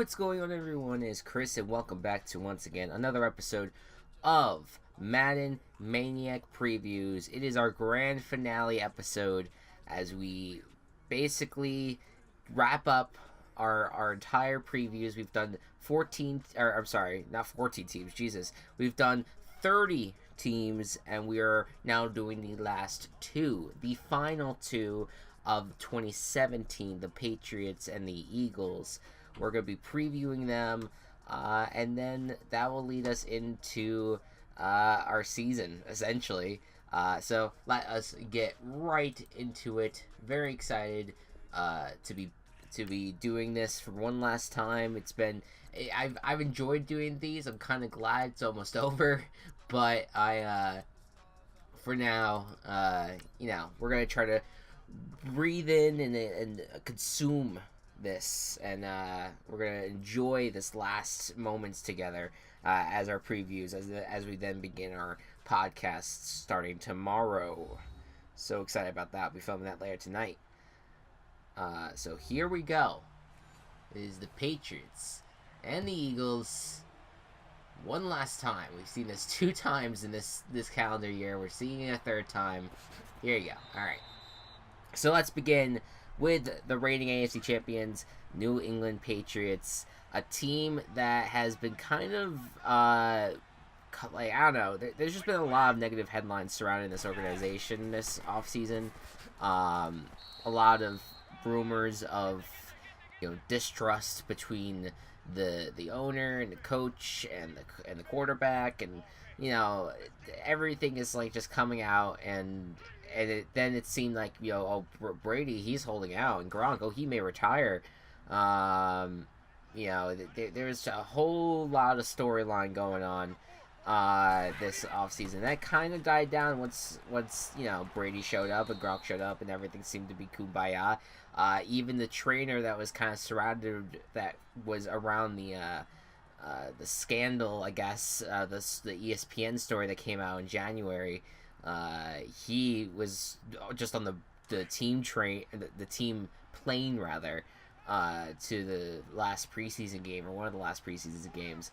what's going on, everyone? It's Chris, and welcome back to once again another episode of Madden Maniac Previews. It is our grand finale episode as we basically wrap up our entire previews. We've done 14, or I'm sorry, not 14 teams, Jesus. We've done 30 teams, and we are now doing the last two, the final two of 2017, the Patriots and the Eagles. We're going to be previewing them, and then that will lead us into our season, essentially. So let us get right into it. Very excited to be doing this for one last time. I've enjoyed doing these. I'm kind of glad it's almost over, but for now, we're gonna try to breathe in and consume this, and we're gonna enjoy this last moments together as our previews, as we then begin our podcast starting tomorrow. So excited about that. We'll be filming that later tonight. So here we go. It is the Patriots and the Eagles one last time. We've seen this 2 times in this calendar year. We're seeing it a 3rd time. Here you go. All right. So let's begin with the reigning AFC champions, New England Patriots, a team that has been kind of, I don't know, there's just been a lot of negative headlines surrounding this organization this offseason. A lot of rumors of, distrust between the owner and the coach and the quarterback, and everything is just coming out, and then it seemed like Brady, he's holding out, and Gronk, he may retire. There's a whole lot of storyline going on this offseason. That kind of died down once Brady showed up and Gronk showed up, and everything seemed to be kumbaya. Even the trainer that was kind of surrounded, that was around the scandal, I guess, the ESPN story that came out in January. He was just on the team the team plane rather, to the last preseason game, or one of the last preseason games.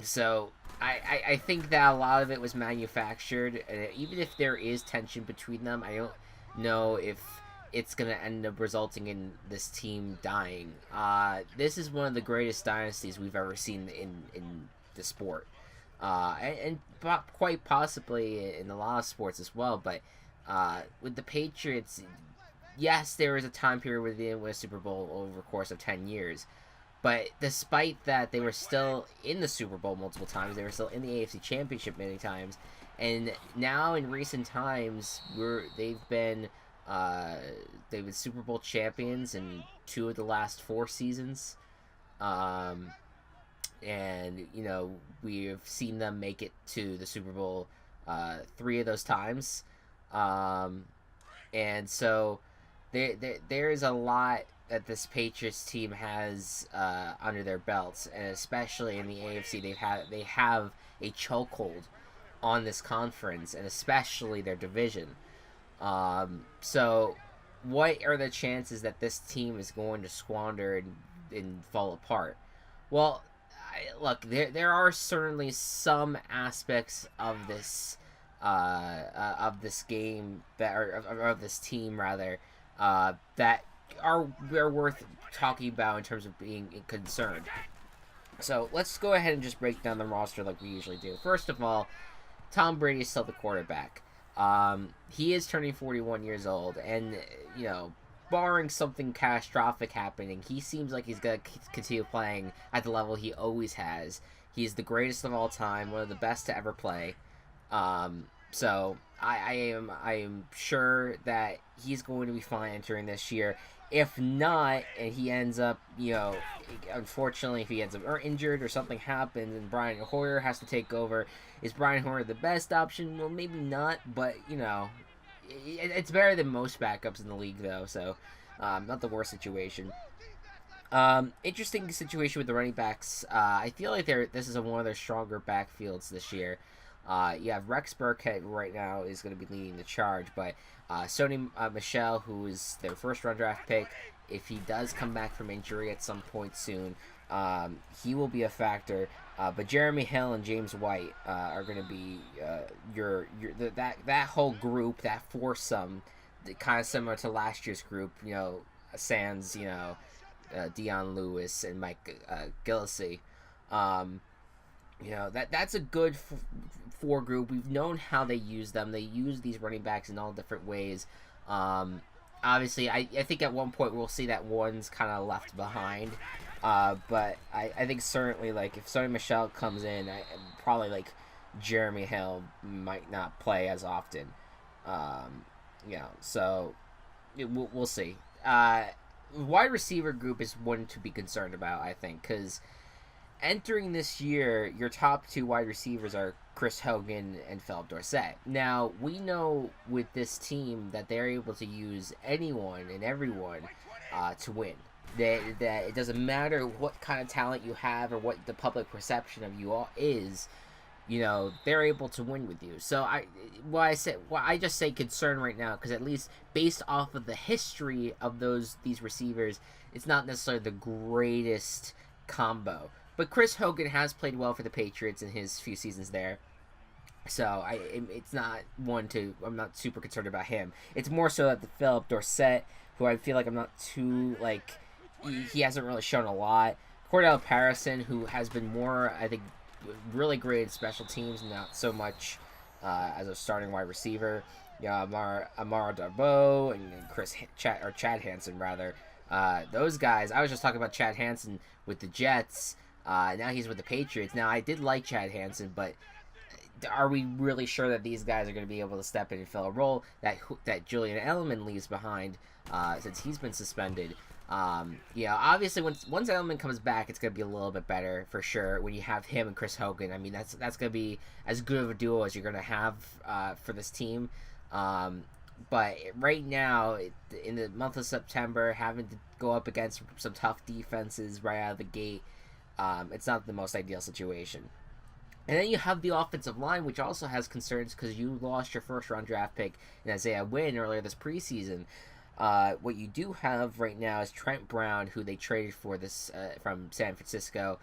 So I think that a lot of it was manufactured, and even if there is tension between them, I don't know if it's going to end up resulting in this team dying. This is one of the greatest dynasties we've ever seen in the sport. And quite possibly in a lot of sports as well. But with the Patriots, yes, there was a time period where they didn't win a Super Bowl over the course of 10 years. But despite that, they were still in the Super Bowl multiple times. They were still in the AFC Championship many times. And now in recent times, they've been Super Bowl champions in 2 of the last 4 seasons. And we have seen them make it to the Super Bowl 3 of those times, and so there's a lot that this Patriots team has under their belts, and especially in the AFC, they have a chokehold on this conference, and especially their division. So what are the chances that this team is going to squander and fall apart? Well, look, there are certainly some aspects of this game of this team rather, that are worth talking about in terms of being concerned. So let's go ahead and just break down the roster like we usually do. First of all, Tom Brady is still the quarterback. He is turning 41 years old, and barring something catastrophic happening, he seems like he's going to continue playing at the level he always has. He's the greatest of all time, one of the best to ever play. So I am sure that he's going to be fine entering this year. If not, and he ends up, unfortunately, if he ends up injured or something happens and Brian Hoyer has to take over, is Brian Hoyer the best option? Well, maybe not, but, it's better than most backups in the league, though, so not the worst situation. Interesting situation with the running backs. I feel like this is one of their stronger backfields this year. You have Rex Burkhead right now is going to be leading the charge, but Sony Michel, who is their first round draft pick, if he does come back from injury at some point soon, he will be a factor. But Jeremy Hill and James White are going to be that whole group, that foursome, kind of similar to last year's group. Sans Dion Lewis and Mike Gillislee. That's a good four group. We've known how they use them. They use these running backs in all different ways. Obviously, I think at one point we'll see that one's kind of left behind. But I think certainly, like, if Sonny Michel comes in, probably, like, Jeremy Hill might not play as often. So we'll see. Wide receiver group is one to be concerned about, I think, because entering this year, your top two wide receivers are Chris Hogan and Philip Dorsett. Now, we know with this team that they're able to use anyone and everyone to win. That it doesn't matter what kind of talent you have or what the public perception of you all is, they're able to win with you. So I just say concern right now, because at least based off of the history of these receivers, it's not necessarily the greatest combo. But Chris Hogan has played well for the Patriots in his few seasons there. So it's not I'm not super concerned about him. It's more so that the Philip Dorsett, who I feel like I'm not too, like, he hasn't really shown a lot. Cordell Patterson, who has been more, I think, really great at special teams, not so much as a starting wide receiver. Amara Darboh and Chad Hansen, rather. Those guys, I was just talking about Chad Hansen with the Jets. Now he's with the Patriots. Now, I did like Chad Hansen, but are we really sure that these guys are going to be able to step in and fill a role that Julian Edelman leaves behind since he's been suspended? Obviously, once Edelman comes back, it's going to be a little bit better for sure. When you have him and Chris Hogan, I mean, that's going to be as good of a duo as you're going to have for this team. But right now, in the month of September, having to go up against some tough defenses right out of the gate, it's not the most ideal situation. And then you have the offensive line, which also has concerns because you lost your first-round draft pick in Isaiah Wynn earlier this preseason. What you do have right now is Trent Brown, who they traded for this from San Francisco.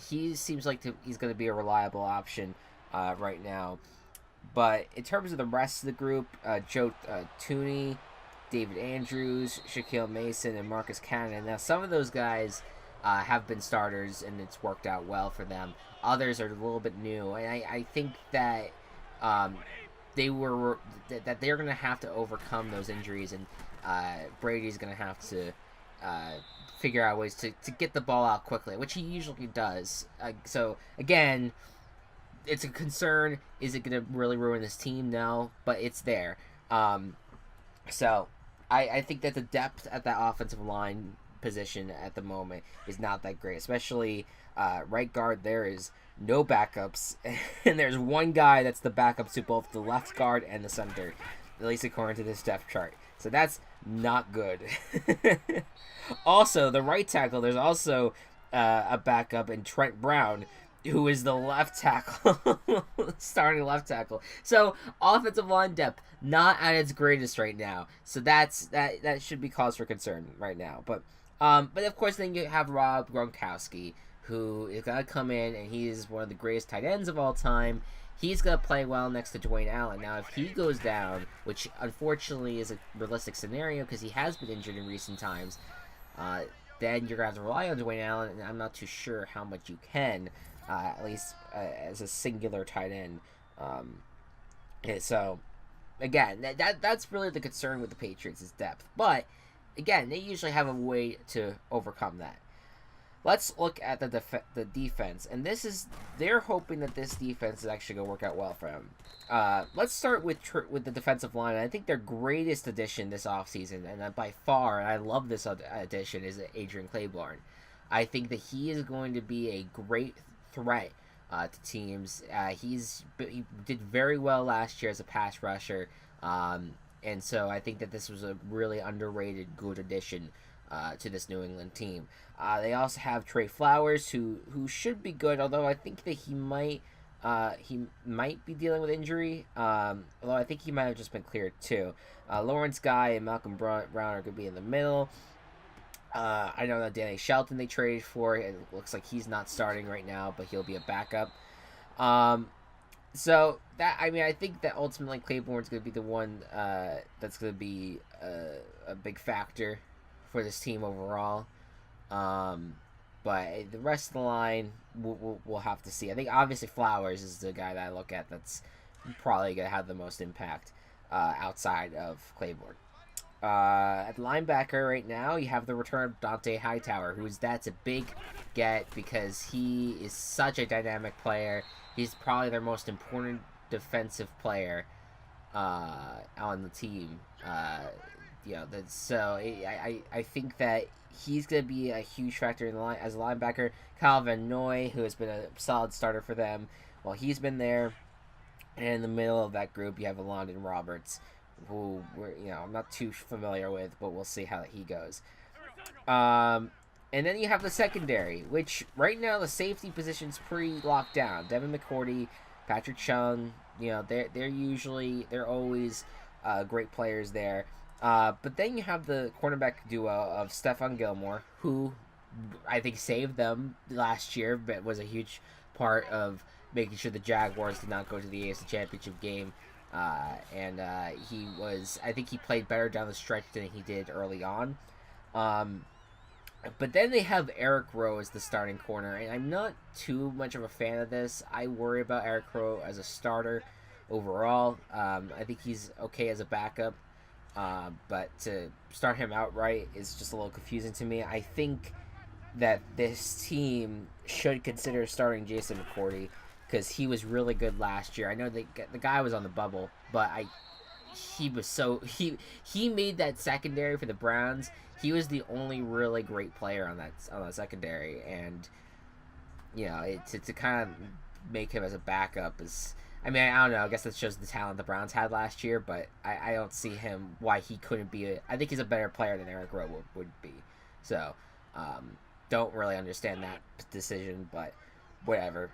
He seems like he's going to be a reliable option right now. But in terms of the rest of the group, Joe Tooney, David Andrews, Shaquille Mason, and Marcus Cannon. Now, some of those guys have been starters, and it's worked out well for them. Others are a little bit new, and I think that they're going to have to overcome those injuries, and Brady's going to have to figure out ways to get the ball out quickly, which he usually does. So, again, it's a concern. Is it going to really ruin this team? No, but it's there. So, I think that the depth at that offensive line position at the moment is not that great, especially right guard. There is no backups, and there's one guy that's the backup to both the left guard and the center, at least according to this depth chart. So that's not good. Also, the right tackle, there's also a backup in Trent Brown, who is the left tackle, starting left tackle. So offensive line depth not at its greatest right now. So that should be cause for concern right now. But of course, then you have Rob Gronkowski, who is going to come in, and he is one of the greatest tight ends of all time. He's going to play well next to Dwayne Allen. Now, if he goes down, which unfortunately is a realistic scenario because he has been injured in recent times, then you're going to have to rely on Dwayne Allen, and I'm not too sure how much you can, at least as a singular tight end. So, again, that's really the concern with the Patriots is depth. But, again, they usually have a way to overcome that. Let's look at the defense, and they're hoping that this defense is actually going to work out well for them. Let's start with the defensive line. I think their greatest addition this offseason, and by far, and I love this addition, is Adrian Claiborne. I think that he is going to be a great threat to teams. He did very well last year as a pass rusher, and so I think that this was a really underrated good addition to this New England team. They also have Trey Flowers, who should be good, although I think that he might be dealing with injury. Although I think he might have just been cleared too. Lawrence Guy and Malcolm Brown are going to be in the middle. I know that Danny Shelton they traded for. It looks like he's not starting right now, but he'll be a backup. Um, so that I think that ultimately Claiborne's going to be the one that's going to be a big factor for this team overall. Um, but the rest of the line, we'll have to see. I think obviously Flowers is the guy that I look at that's probably going to have the most impact outside of Claiborne. At linebacker right now, you have the return of Dante Hightower, that's a big get because he is such a dynamic player. He's probably their most important defensive player on the team. I think that he's going to be a huge factor in the line as a linebacker. Kyle Van Noy, who has been a solid starter for them, well, he's been there. And in the middle of that group, you have London Roberts, who I'm not too familiar with, but we'll see how he goes. And then you have the secondary, which right now the safety position's pretty locked down. Devin McCourty, Patrick Chung, they're always great players there. But then you have the cornerback duo of Stephon Gilmore, who I think saved them last year, but was a huge part of making sure the Jaguars did not go to the AFC Championship game. I think he played better down the stretch than he did early on. But then they have Eric Rowe as the starting corner, and I'm not too much of a fan of this. I worry about Eric Rowe as a starter overall. I think he's okay as a backup, but to start him outright is just a little confusing to me. I think that this team should consider starting Jason McCourty because he was really good last year. I know the guy was on the bubble, but he made that secondary for the Browns. He was the only really great player on that secondary, and to kind of make him as a backup is. I don't know. I guess that shows the talent the Browns had last year, but I don't see him why he couldn't be. I think he's a better player than Eric Rowe would be. So, don't really understand that decision, but whatever.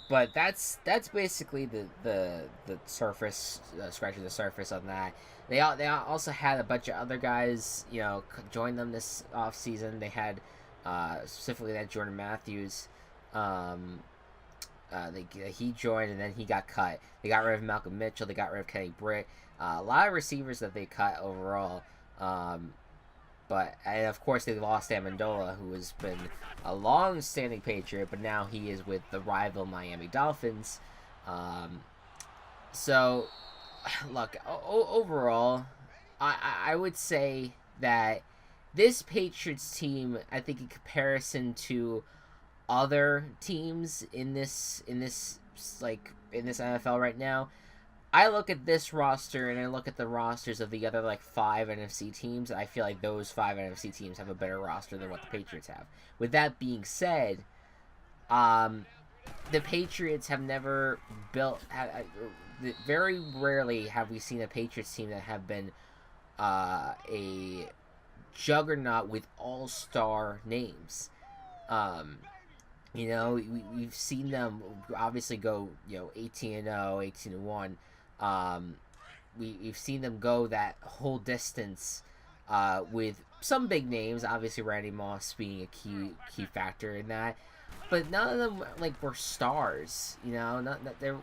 But that's basically the surface, scratching the surface on that. They also had a bunch of other guys, join them this off season. They had specifically that Jordan Matthews. He joined and then he got cut. They got rid of Malcolm Mitchell. They got rid of Kenny Britt. A lot of receivers that they cut overall. And of course they lost Amendola, who has been a long-standing Patriot, but now he is with the rival Miami Dolphins. So, look, overall, I would say that this Patriots team, I think in comparison to other teams in this NFL right now, I look at this roster and I look at the rosters of the other 5 NFC teams, and I feel like those 5 NFC teams have a better roster than what the Patriots have. With that being said, the Patriots have never built. Very rarely have we seen a Patriots team that have been a juggernaut with all-star names. We've seen them obviously go 18-0, 18-1. We've seen them go that whole distance with some big names, obviously Randy Moss being a key factor in that, but none of them were stars. There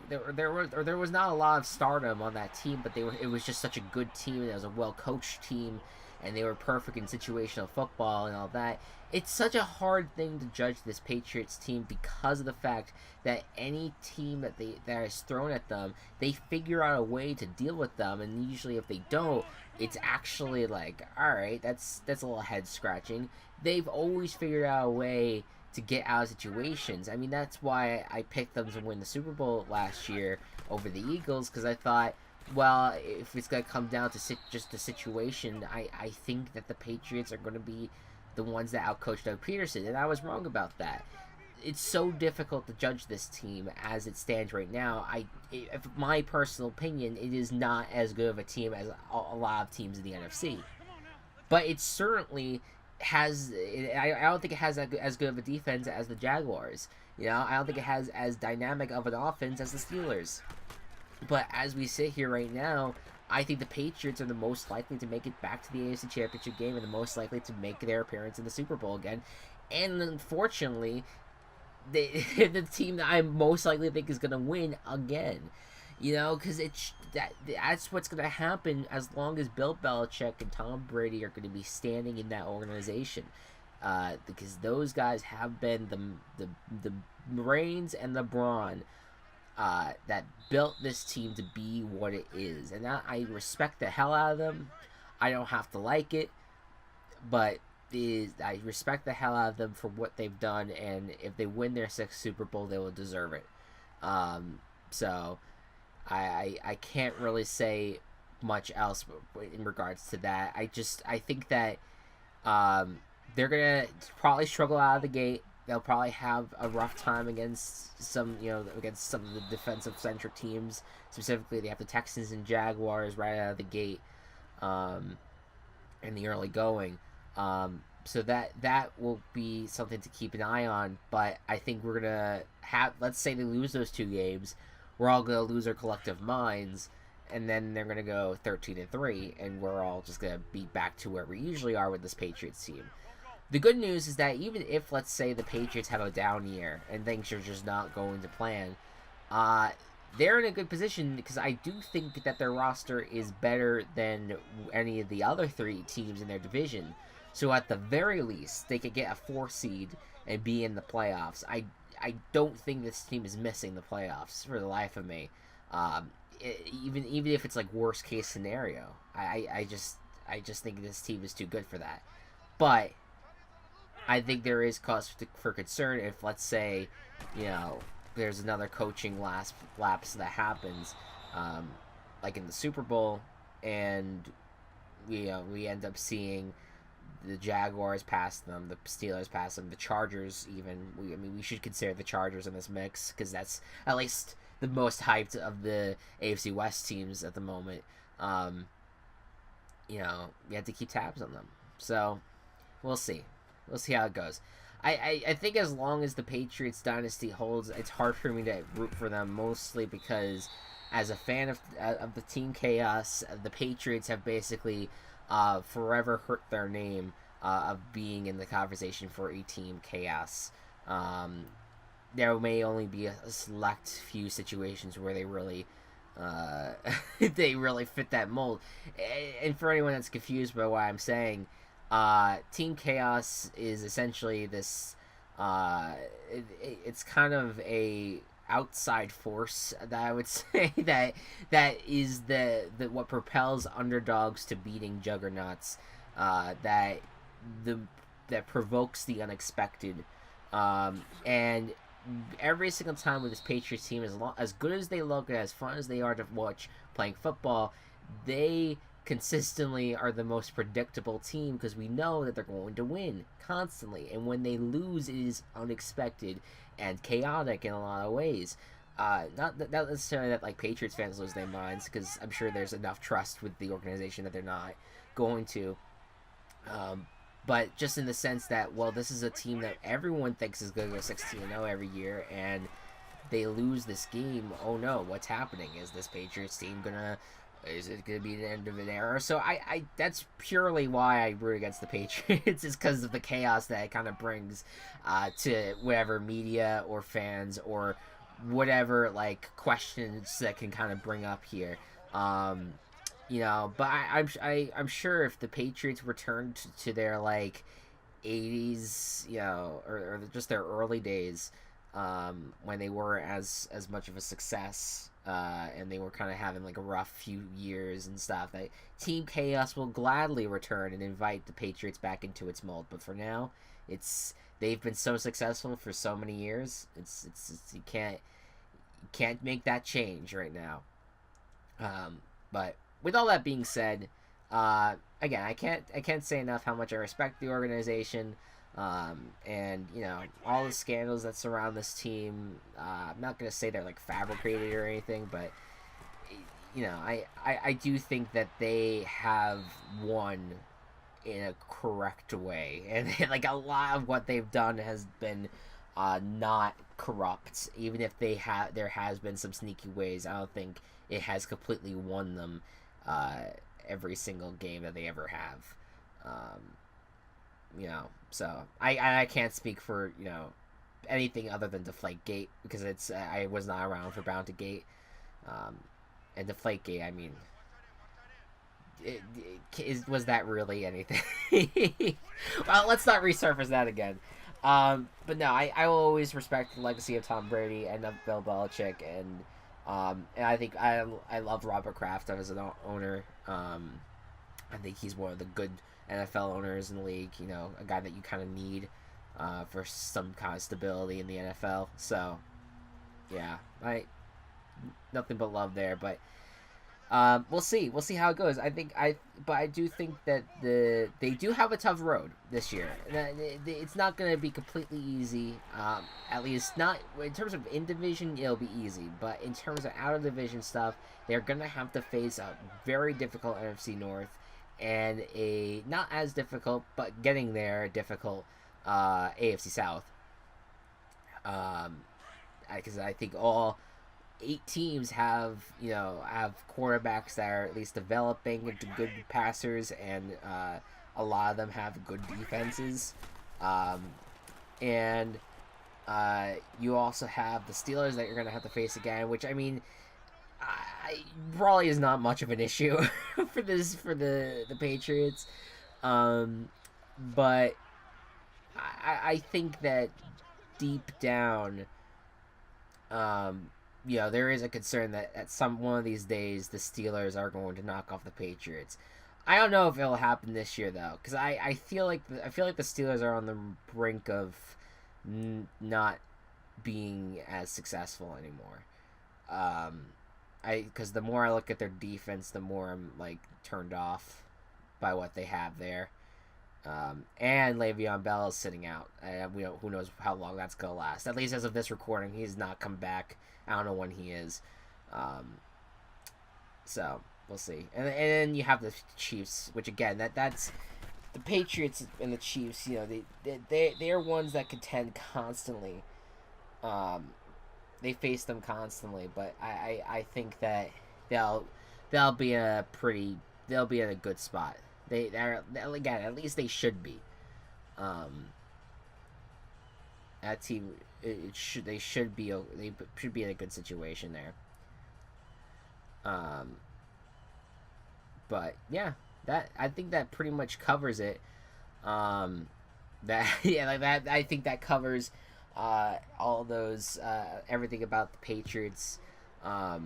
was not a lot of stardom on that team, but it was just such a good team, and it was a well coached team, and they were perfect in situational football and all that. It's such a hard thing to judge this Patriots team because of the fact that any team that is thrown at them, they figure out a way to deal with them, and usually if they don't, it's actually alright, that's a little head scratching. They've always figured out a way to get out of situations. That's why I picked them to win the Super Bowl last year over the Eagles, because I thought, well, if it's going to come down to just the situation, I think that the Patriots are going to be the ones that outcoached Doug Peterson, and I was wrong about that. It's so difficult to judge this team as it stands right now. My personal opinion, it is not as good of a team as a lot of teams in the NFC. But it certainly has. I don't think it has as good of a defense as the Jaguars. I don't think it has as dynamic of an offense as the Steelers. But as we sit here right now, I think the Patriots are the most likely to make it back to the AFC Championship game and the most likely to make their appearance in the Super Bowl again. And unfortunately, the team that I most likely think is going to win again. Because that's what's going to happen as long as Bill Belichick and Tom Brady are going to be standing in that organization. Because those guys have been the brains and the brawn that built this team to be what it is. And I respect the hell out of them. I don't have to like it, but I respect the hell out of them for what they've done, and if they win their sixth Super Bowl, they will deserve it. So I can't really say much else in regards to that. I think that they're gonna probably struggle out of the gate. They'll probably have a rough time against some of the defensive centric teams. Specifically, they have the Texans and Jaguars right out of the gate in the early going. So that will be something to keep an eye on. But I think we're gonna have. Let's say they lose those two games, we're all gonna lose our collective minds, and then they're gonna go 13-3, and we're all just gonna be back to where we usually are with this Patriots team. The good news is that even if, let's say, the Patriots have a down year and things are just not going to plan, they're in a good position because I do think that their roster is better than any of the other three teams in their division. So at the very least, they could get a 4 seed and be in the playoffs. I don't think this team is missing the playoffs for the life of me. Even if it's like worst case scenario, I just think this team is too good for that. But I think there is cause for concern if, let's say, there's another coaching lapse that happens, like in the Super Bowl, and we end up seeing the Jaguars pass them, the Steelers pass them, the Chargers even. We should consider the Chargers in this mix because that's at least the most hyped of the AFC West teams at the moment. You have to keep tabs on them. So we'll see. We'll see how it goes. I think as long as the Patriots dynasty holds, it's hard for me to root for them, mostly because as a fan of the Team Chaos, the Patriots have basically forever hurt their name of being in the conversation for a Team Chaos. There may only be a select few situations where they really they really fit that mold. And for anyone that's confused by what I'm saying, Team Chaos is essentially this it's kind of a outside force that I would say that is the what propels underdogs to beating juggernauts, that provokes the unexpected, and every single time with this Patriots team, as good as they look and as fun as they are to watch playing football, they consistently are the most predictable team because we know that they're going to win constantly, and when they lose, it is unexpected and chaotic in a lot of ways. Not necessarily that like Patriots fans lose their minds, because I'm sure there's enough trust with the organization that they're not going to. But just in the sense that, well, this is a team that everyone thinks is going to go 16-0 every year, and they lose this game. Oh no, what's happening? Is this Patriots team is it going to be the end of an era? So I that's purely why I root against the Patriots, is because of the chaos that it kind of brings to whatever media or fans or whatever like questions that can kind of bring up here. But I'm sure if the Patriots returned to their like 80s, or just their early days, when they were as much of a success, and they were kind of having like a rough few years and stuff, that Team Chaos will gladly return and invite the Patriots back into its mold. But for now, they've been so successful for so many years. It's you can't make that change right now. But with all that being said, again, I can't say enough how much I respect the organization, and all the scandals that surround this team. I'm not gonna say they're like fabricated or anything, but I do think that they have won in a correct way, and like a lot of what they've done has been not corrupt. Even if there has been some sneaky ways, I don't think it has completely won them. uh, every single game that they ever have. Um, so I can't speak for anything other than Deflategate because I was not around for Bounty Gate, and Deflategate. I mean, was that really anything? Well, let's not resurface that again. But no, I will always respect the legacy of Tom Brady and of Bill Belichick, and I think I love Robert Kraft as an owner. I think he's one of the good NFL owners in the league. A guy that you kind of need for some kind of stability in the NFL. So, yeah, nothing but love there. But we'll see. We'll see how it goes. But I do think that they do have a tough road this year. It's not going to be completely easy. At least not in terms of in division, it'll be easy. But in terms of out of division stuff, they're going to have to face a very difficult NFC North and a not as difficult, but getting there difficult AFC South. Because I think all 8 teams have quarterbacks that are at least developing into good passers, and a lot of them have good defenses. And you also have the Steelers that you're going to have to face again, which I mean, probably is not much of an issue for the Patriots. But I think that deep down, there is a concern that at one of these days the Steelers are going to knock off the Patriots. I don't know if it'll happen this year though, because I feel like the Steelers are on the brink of not being as successful anymore. Because the more I look at their defense, the more I'm like turned off by what they have there. And Le'Veon Bell is sitting out. Who knows how long that's gonna last. At least as of this recording, he's not come back. I don't know when he is. So we'll see. And then you have the Chiefs, which again, that's the Patriots and the Chiefs. They are ones that contend constantly. They face them constantly, but I think that they'll be in a good spot. They're again, at least they should be. That team, they should be in a good situation there. But yeah, I think that pretty much covers it. I think that covers all those everything about the Patriots. I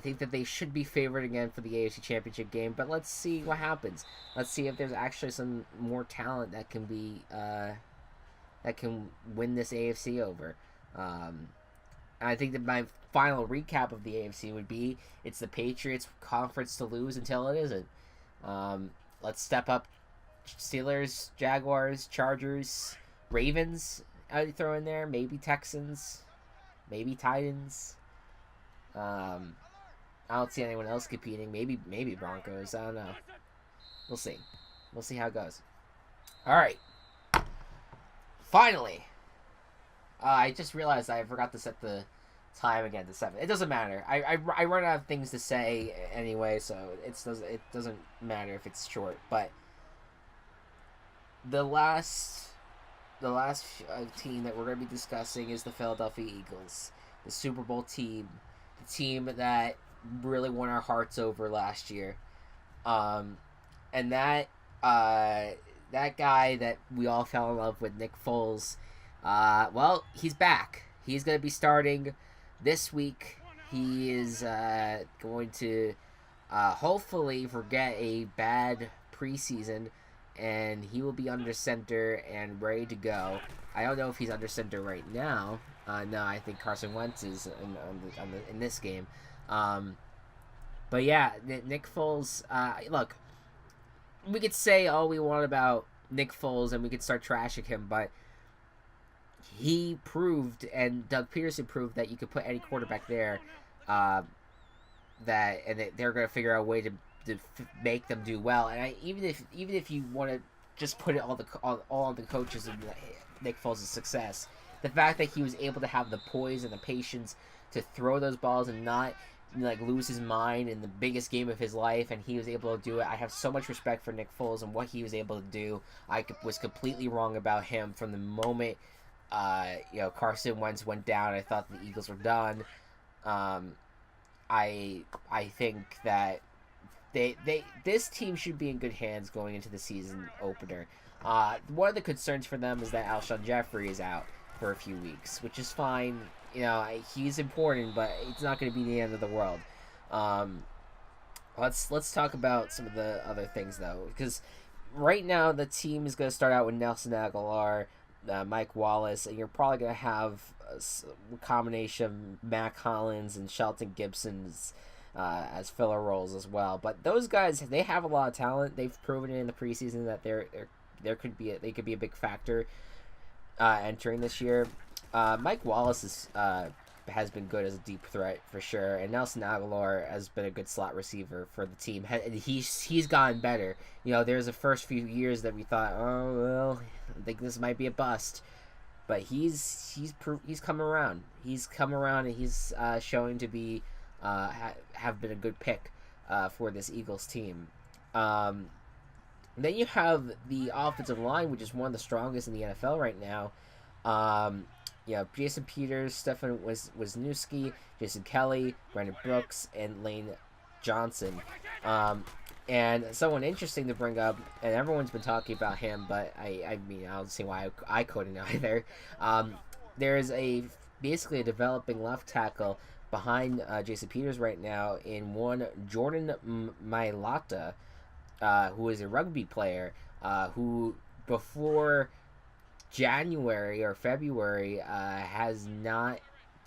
think that they should be favored again for the AFC Championship game, but let's see what happens. Let's see if there's actually some more talent that can be that can win this AFC over. I think that my final recap of the AFC would be it's the Patriots conference to lose until it isn't. Let's step up Steelers, Jaguars, Chargers, Ravens. I'd throw in there, maybe Texans, maybe Titans. I don't see anyone else competing. Maybe Broncos. I don't know. We'll see. We'll see how it goes. All right. Finally, I just realized I forgot to set the time again to 7. It doesn't matter. I run out of things to say anyway, so it doesn't matter if it's short. But the last team that we're going to be discussing is the Philadelphia Eagles, the Super Bowl team. The team that really won our hearts over last year, and that guy that we all fell in love with, Nick Foles. Well, he's back. He's going to be starting this week. He is going to hopefully forget a bad preseason, and he will be under center and ready to go. I don't know if he's under center right now. No, I think Carson Wentz is in this game. But yeah, Nick Foles. Look, we could say all we want about Nick Foles, and we could start trashing him, but he proved, and Doug Peterson proved, that you could put any quarterback there, they're going to figure out a way to make them do well. And even if you want to just put it all on the coaches and Nick Foles' success, the fact that he was able to have the poise and the patience to throw those balls and not like lose his mind in the biggest game of his life, and he was able to do it. I have so much respect for Nick Foles and what he was able to do. Was completely wrong about him from the moment Carson Wentz went down. I thought the Eagles were done. Um, I think that this team should be in good hands going into the season opener. One of the concerns for them is that Alshon Jeffrey is out for a few weeks, which is fine. He's important, but it's not going to be the end of the world. Let's talk about some of the other things though, because right now the team is going to start out with Nelson Aguilar, Mike Wallace, and you're probably going to have a combination of Mac Hollins and Shelton Gibson's as filler roles as well. But those guys, they have a lot of talent. They've proven it in the preseason that they could be a big factor entering this year. Mike Wallace has been good as a deep threat for sure, and Nelson Aguilar has been a good slot receiver for the team. He's gotten better. There's the first few years that we thought, oh well, I think this might be a bust, but he's come around. He's come around, and he's showing to be have been a good pick for this Eagles team. Then you have the offensive line, which is one of the strongest in the NFL right now. Jason Peters, Stefan Wisniewski, Jason Kelly, Brandon Brooks, and Lane Johnson. And someone interesting to bring up, and everyone's been talking about him, but I don't see why I couldn't either. There's basically a developing left tackle behind Jason Peters right now in one Jordan Mailata, who is a rugby player, who before January or February has not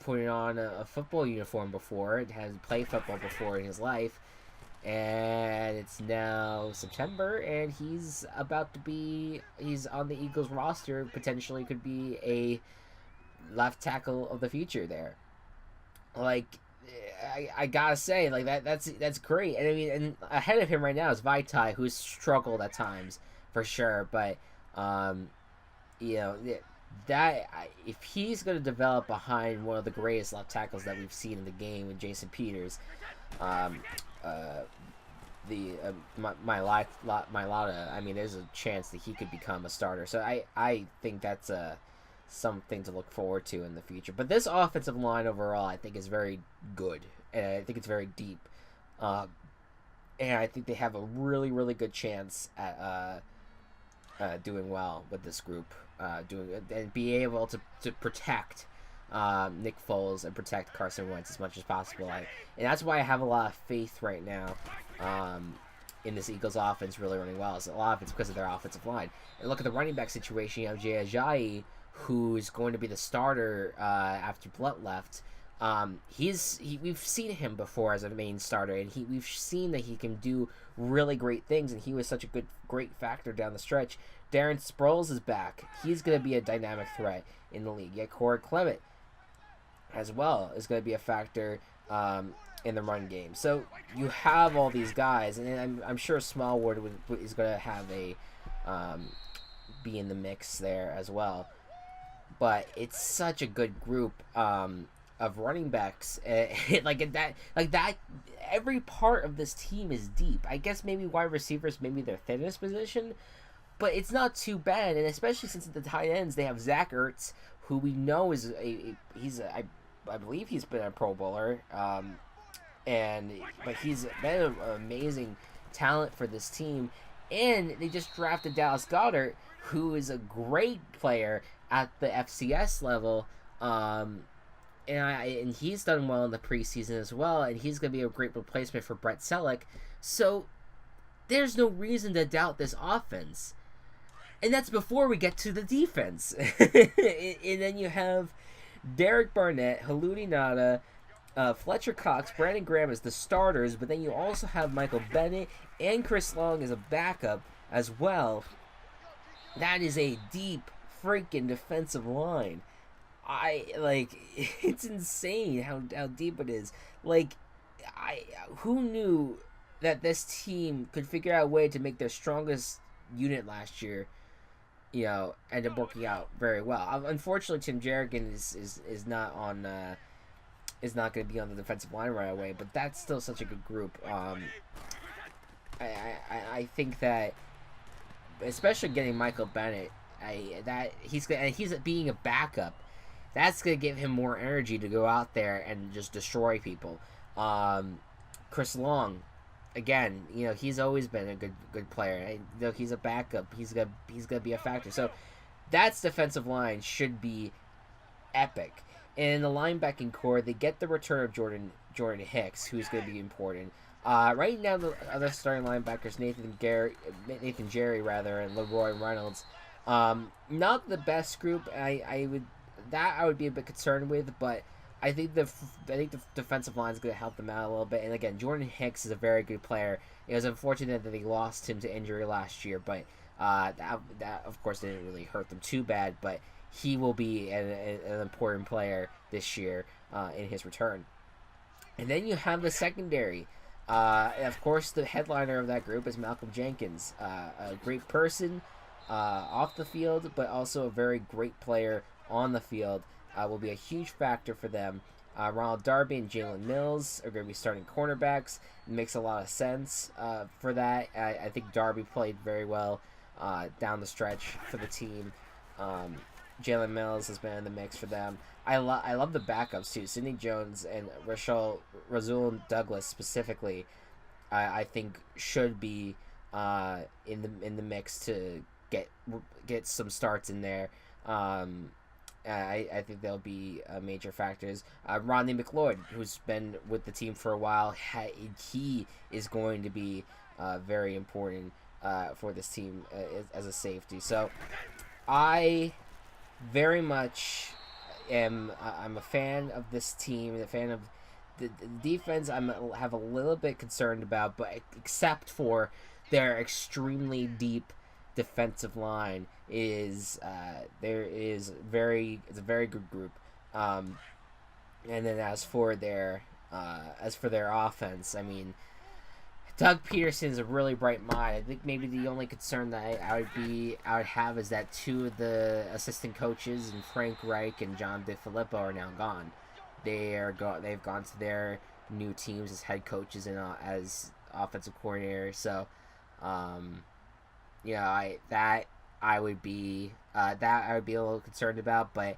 put on a football uniform before. It has played football before in his life, and it's now September, and he's on the Eagles roster. Potentially could be a left tackle of the future there. Like, I gotta say, like that's great. And I mean, and ahead of him right now is Vaitai, who's struggled at times for sure, but if he's going to develop behind one of the greatest left tackles that we've seen in the game with Jason Peters, Mailata, I mean, there's a chance that he could become a starter. So I think that's something to look forward to in the future. But this offensive line overall, I think, is very good, and I think it's very deep, and I think they have a really, really good chance at doing well with this group, and be able to protect Nick Foles and protect Carson Wentz as much as possible. And that's why I have a lot of faith right now in this Eagles offense really running well. So a lot of it's because of their offensive line. And look at the running back situation. You have Jay Ajayi, who's going to be the starter after Blunt left. We've seen him before as a main starter, and we've seen that he can do really great things, and he was such a great factor down the stretch. Darren Sproles is back. He's going to be a dynamic threat in the league. Yet Corey Clement as well is going to be a factor in the run game. So you have all these guys, and I'm sure Smallwood is going to have be in the mix there as well. But it's such a good group of running backs, like that. Every part of this team is deep. I guess maybe wide receivers, maybe their thinnest position, but it's not too bad. And especially since at the tight ends they have Zach Ertz, who we know is I believe he's been a Pro Bowler, but he's been an amazing talent for this team. And they just drafted Dallas Goedert, who is a great player at the FCS level. And he's done well in the preseason as well, and he's going to be a great replacement for Brett Selleck. So there's no reason to doubt this offense. And that's before we get to the defense. And then you have Derek Barnett, Haludi Nada, Fletcher Cox, Brandon Graham as the starters, but then you also have Michael Bennett and Chris Long as a backup as well. That is a deep freaking defensive line. It's insane how deep it is. Who knew that this team could figure out a way to make their strongest unit last year, end up working out very well. Unfortunately, Tim Jerrigan is not on is not going to be on the defensive line right away, but that's still such a good group. I think that, especially getting Michael Bennett, he's being a backup. That's gonna give him more energy to go out there and just destroy people. Chris Long, again, he's always been a good player. Though he's a backup, he's gonna be a factor. So that's defensive line should be epic. And in the linebacking core, they get the return of Jordan Hicks, who's going to be important. Right now, the other starting linebackers, Nathan Jerry, and Leroy Reynolds, not the best group. I would be a bit concerned with, but I think the defensive line is going to help them out a little bit. And again, Jordan Hicks is a very good player. It was unfortunate that they lost him to injury last year, but that of course didn't really hurt them too bad. But he will be an important player this year in his return. And then you have the secondary. Of course, the headliner of that group is Malcolm Jenkins, a great person off the field, but also a very great player on the field. Will be a huge factor for them. Ronald Darby and Jalen Mills are going to be starting cornerbacks. It makes a lot of sense for that. I think Darby played very well down the stretch for the team. Jalen Mills has been in the mix for them. I love the backups too. Sidney Jones and Rasul Douglas specifically, I think should be in the mix to get some starts in there. I think they'll be major factors. Rodney McLeod, who's been with the team for a while, he is going to be very important for this team as a safety. So I very much I'm a fan of this team, a fan of the defense. Have a little bit concerned about, but except for their extremely deep defensive line it's a very good group. And then as for their offense, I mean, Doug Peterson is a really bright mind. I think maybe the only concern that I would have is that two of the assistant coaches, and Frank Reich and John DeFilippo, are now gone. They've gone to their new teams as head coaches and as offensive coordinators. So, I would be a little concerned about, but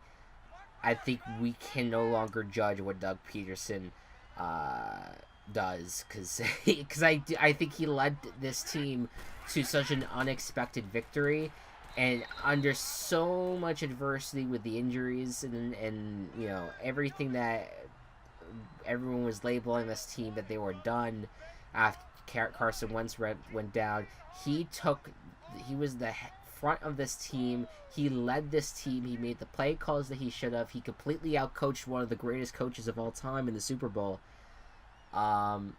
I think we can no longer judge what Doug Peterson does, because I think he led this team to such an unexpected victory, and under so much adversity with the injuries and everything that everyone was labeling this team that they were done after Carson Wentz went down. He was the front of this team. He led this team. He made the play calls that he should have. He completely outcoached one of the greatest coaches of all time in the Super Bowl. And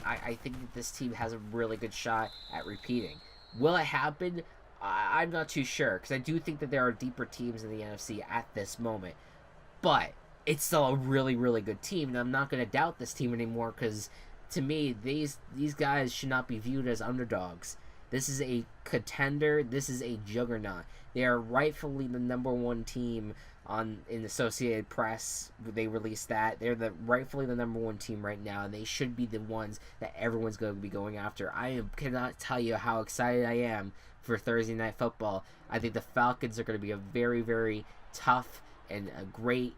I think that this team has a really good shot at repeating. Will it happen? I'm not too sure, because I do think that there are deeper teams in the NFC at this moment. But it's still a really, really good team, and I'm not going to doubt this team anymore, because to me, these guys should not be viewed as underdogs. This is a contender. This is a juggernaut. They are rightfully the number one team in Associated Press. They released that. They're rightfully the number one team right now, and they should be the ones that everyone's going to be going after. Cannot tell you how excited I am for Thursday Night Football. I think the Falcons are going to be a very, very tough and a great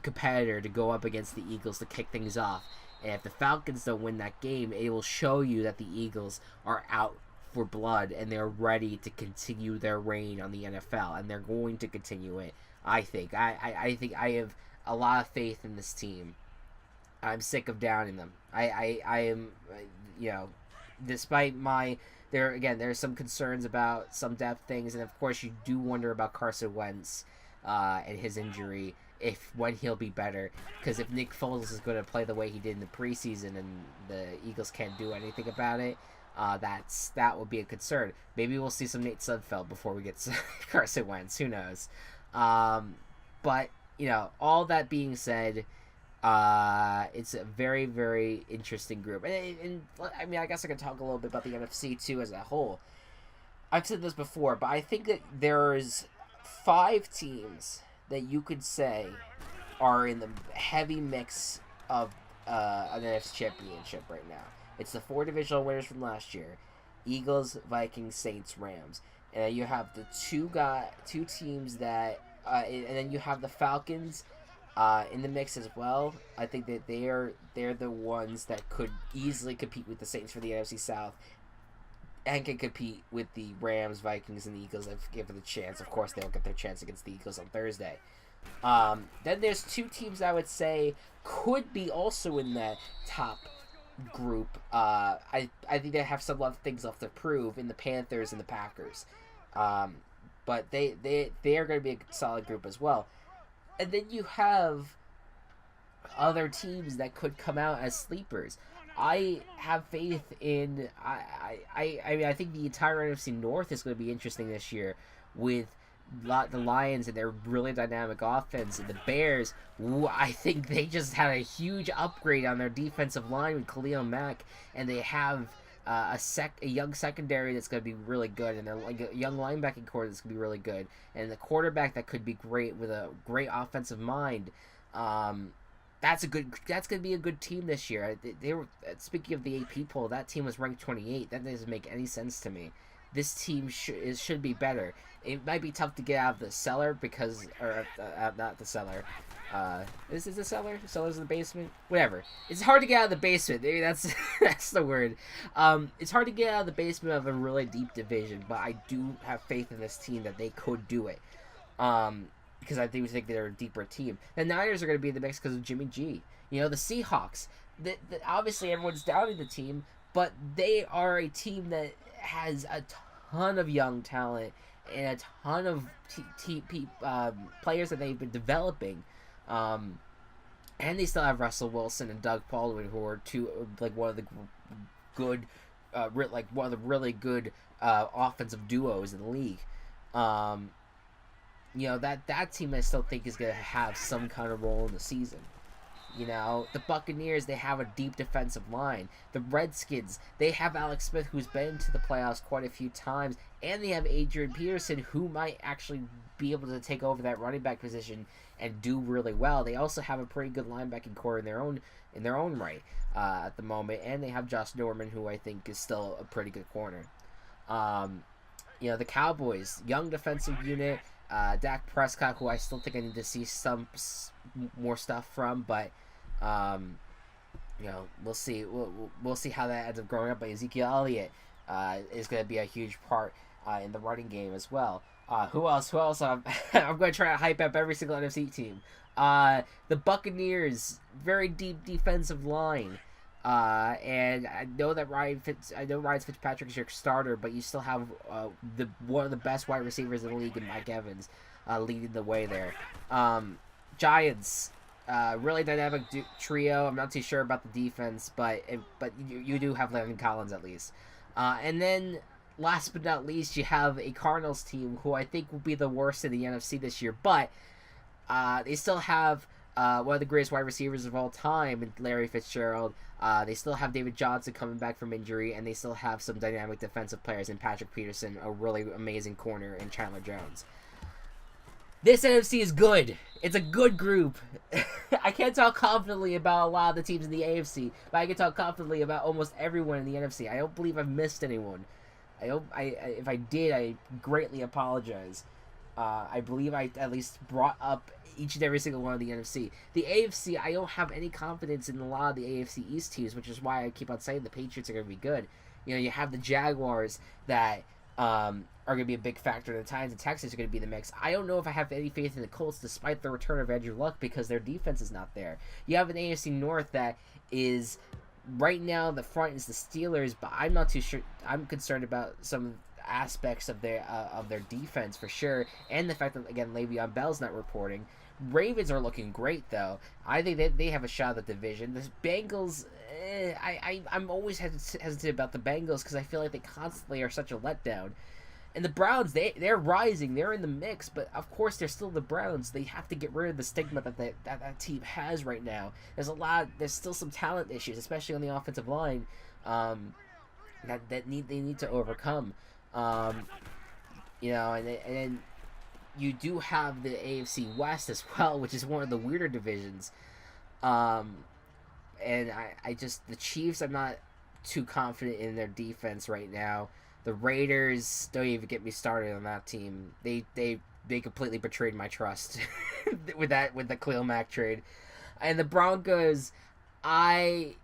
competitor to go up against the Eagles to kick things off. And if the Falcons don't win that game, it will show you that the Eagles are out for blood and they're ready to continue their reign on the NFL, and they're going to continue it. I think I have a lot of faith in this team. I'm sick of downing them. I am, despite there's some concerns about some depth things, and of course you do wonder about Carson Wentz and his injury, when he'll be better, because if Nick Foles is going to play the way he did in the preseason and the Eagles can't do anything about it, that will be a concern. Maybe we'll see some Nate Sudfeld before we get Carson Wentz. Who knows? But all that being said, it's a very, very interesting group, and I mean, I guess I could talk a little bit about the NFC too as a whole. I've said this before, but I think that there's 5 teams that you could say are in the heavy mix of an NFC Championship right now. It's the 4 divisional winners from last year: Eagles, Vikings, Saints, Rams. And you have the two teams that, and then you have the Falcons in the mix as well. I think that they're the ones that could easily compete with the Saints for the NFC South, and can compete with the Rams, Vikings, and the Eagles if given the chance. Of course, they'll get their chance against the Eagles on Thursday. Then there's 2 teams I would say could be also in that top group. I think they have some other things left to prove in the Panthers and the Packers. But they are going to be a solid group as well. And then you have other teams that could come out as sleepers. I have faith in. I mean, I think the entire NFC North is going to be interesting this year with the Lions and their really dynamic offense, and the Bears. I think they just had a huge upgrade on their defensive line with Khalil Mack, and they have a young secondary that's going to be really good, and a young linebacking core that's going to be really good, and the quarterback that could be great with a great offensive mind. That's going to be a good team this year. They were, speaking of the AP poll, that team was ranked 28. That doesn't make any sense to me. This team should be better. It might be tough to get out of the cellar because, or not the cellar. This is the cellar. The cellar's in the basement. Whatever. It's hard to get out of the basement. Maybe that's the word. It's hard to get out of the basement of a really deep division, but I do have faith in this team that they could do it. Because I think they're a deeper team. The Niners are going to be in the mix because of Jimmy G. You know, the Seahawks. Obviously, everyone's doubting the team, but they are a team that has a ton of young talent and a ton of players that they've been developing. And they still have Russell Wilson and Doug Baldwin, who are one of the good, one of the really good offensive duos in the league. You know, that team I still think is going to have some kind of role in the season. You know, the Buccaneers, they have a deep defensive line. The Redskins, they have Alex Smith, who's been to the playoffs quite a few times, and they have Adrian Peterson, who might actually be able to take over that running back position and do really well. They also have a pretty good linebacking core in their own right at the moment, and they have Josh Norman, who I think is still a pretty good corner. You know, the Cowboys, young defensive unit. Dak Prescott, who I still think I need to see some more stuff from, but you know, we'll see. We'll see how that ends up growing up. But Ezekiel Elliott is going to be a huge part in the running game as well. Who else? I'm going to try to hype up every single NFC team. The Buccaneers, very deep defensive line. And I know that Ryan Fitzpatrick is your starter, but you still have one of the best wide receivers in the league in Mike Evans leading the way there. Giants, really dynamic trio. I'm not too sure about the defense, but you do have Landon Collins at least. And then last but not least, you have a Cardinals team who I think will be the worst in the NFC this year, but they still have one of the greatest wide receivers of all time in Larry Fitzgerald. They still have David Johnson coming back from injury, and they still have some dynamic defensive players in Patrick Peterson, a really amazing corner, and Chandler Jones. This NFC is good. It's a good group. I can't talk confidently about a lot of the teams in the AFC, but I can talk confidently about almost everyone in the NFC. I don't believe I've missed anyone. If I did, I greatly apologize. I believe I at least brought up each and every single one of the NFC. The AFC, I don't have any confidence in a lot of the AFC East teams, which is why I keep on saying the Patriots are going to be good. You know, you have the Jaguars that are going to be a big factor. The Titans and Texans are going to be in the mix. I don't know if I have any faith in the Colts despite the return of Andrew Luck because their defense is not there. You have an AFC North that is, right now, the front is the Steelers, but I'm not too sure. I'm concerned about some aspects of their defense for sure, and the fact that, again, Le'Veon Bell's not reporting. Ravens are looking great, though. I think they have a shot at the division. The Bengals, I'm always hesitant about the Bengals because I feel like they constantly are such a letdown. And the Browns, they're rising. They're in the mix, but of course they're still the Browns. They have to get rid of the stigma that team has right now. There's still some talent issues, especially on the offensive line, they need to overcome. You know, and then you do have the AFC West as well, which is one of the weirder divisions. Um, and I just, the Chiefs, I'm not too confident in their defense right now. The Raiders, don't even get me started on that team. They completely betrayed my trust with the Khalil Mack trade. And the Broncos, I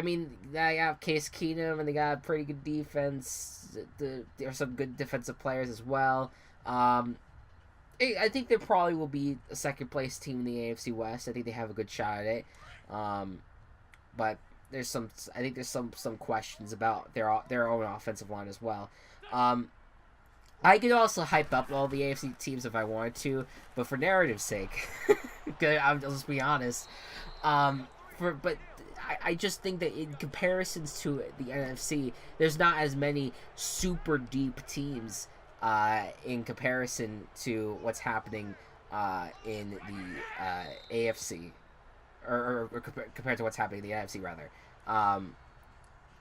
mean, they have Case Keenum and they got a pretty good defense. There are some good defensive players as well. I think they probably will be a second place team in the AFC West. I think they have a good shot at it. But I think there's some questions about their own offensive line as well. I could also hype up all the AFC teams if I wanted to, but for narrative's sake, I'll just be honest. But I just think that in comparisons to the NFC, there's not as many super deep teams in comparison to what's happening in the AFC, or compared to what's happening in the NFC rather.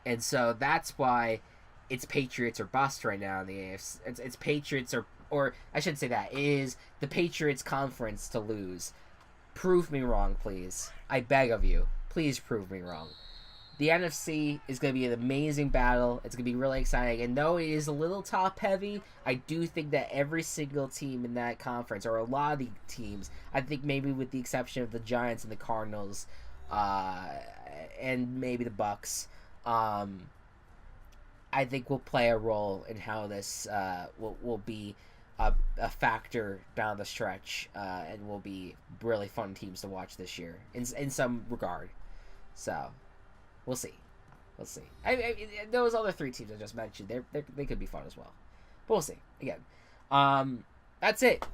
And so that's why it's Patriots or bust right now in the AFC. It's Patriots or I shouldn't say that. It is the Patriots conference to lose. Prove me wrong, please. I beg of you. Please prove me wrong. The NFC is going to be an amazing battle. It's going to be really exciting. And though it is a little top heavy, I do think that every single team in that conference, or a lot of the teams, I think maybe with the exception of the Giants and the Cardinals, and maybe the Bucks, I think will play a role in how this will be a factor down the stretch, and will be really fun teams to watch this year in some regard. So we'll see. I those other three teams I just mentioned, they could be fun as well. But we'll see. Again, that's it.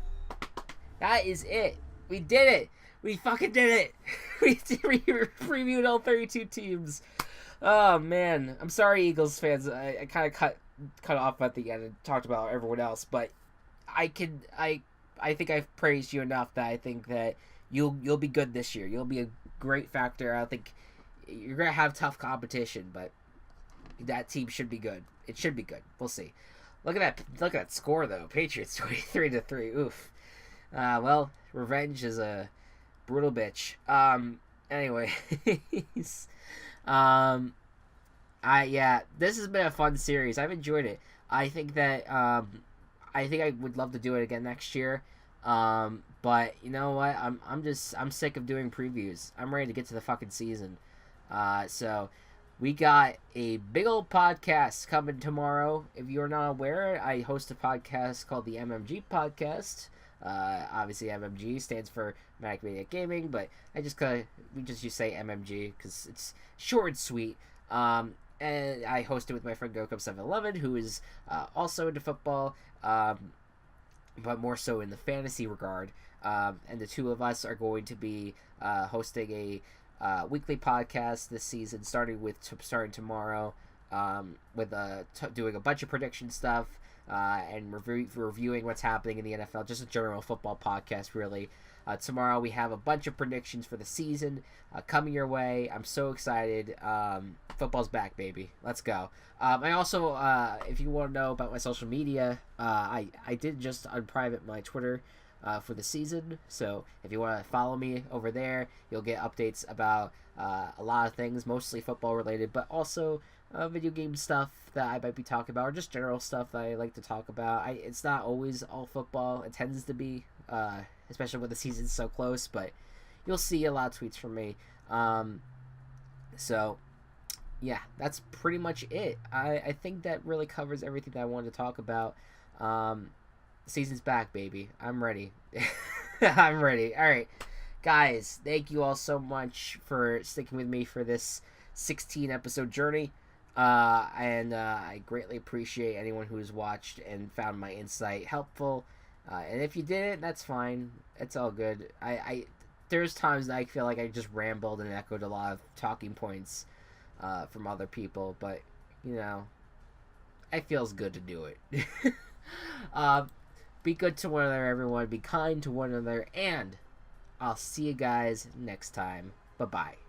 That is it. We did it. We fucking did it. We previewed all 32 teams. Oh man, I'm sorry, Eagles fans. I kind of cut off at the end and talked about everyone else, but I think I've praised you enough that I think that you'll be good this year. You'll be a great factor. I think you're gonna have tough competition, but that team should be good. It should be good. We'll see. Look at that score though. Patriots 23-3. Oof. Well, revenge is a brutal bitch. Anyways. This has been a fun series. I've enjoyed it. I think that I think I would love to do it again next year. But you know what? I'm sick of doing previews. I'm ready to get to the fucking season. So we got a big old podcast coming tomorrow. If you're not aware, I host a podcast called the MMG Podcast. Obviously MMG stands for Maniac Gaming, but we just say MMG because it's short and sweet. And I host it with my friend GoCup711, who is also into football, but more so in the fantasy regard. And the two of us are going to be hosting a weekly podcast this season, starting tomorrow, with doing a bunch of prediction stuff. And reviewing what's happening in the NFL, just a general football podcast, really. Tomorrow we have a bunch of predictions for the season coming your way. I'm so excited. Football's back, baby. Let's go. I also, if you want to know about my social media, I did just unprivate my Twitter for the season. So if you want to follow me over there, you'll get updates about a lot of things, mostly football related, but also video game stuff that I might be talking about, or just general stuff that I like to talk about. It's not always all football. It tends to be, especially when the season's so close, but you'll see a lot of tweets from me. So, yeah, that's pretty much it. I think that really covers everything that I wanted to talk about. Season's back, baby. I'm ready. I'm ready. All right, guys, thank you all so much for sticking with me for this 16-episode journey. And I greatly appreciate anyone who's watched and found my insight helpful. And if you didn't, that's fine. It's all good. There's times that I feel like I just rambled and echoed a lot of talking points from other people, but you know, it feels good to do it. Be good to one another, everyone. Be kind to one another, and I'll see you guys next time. Bye-bye.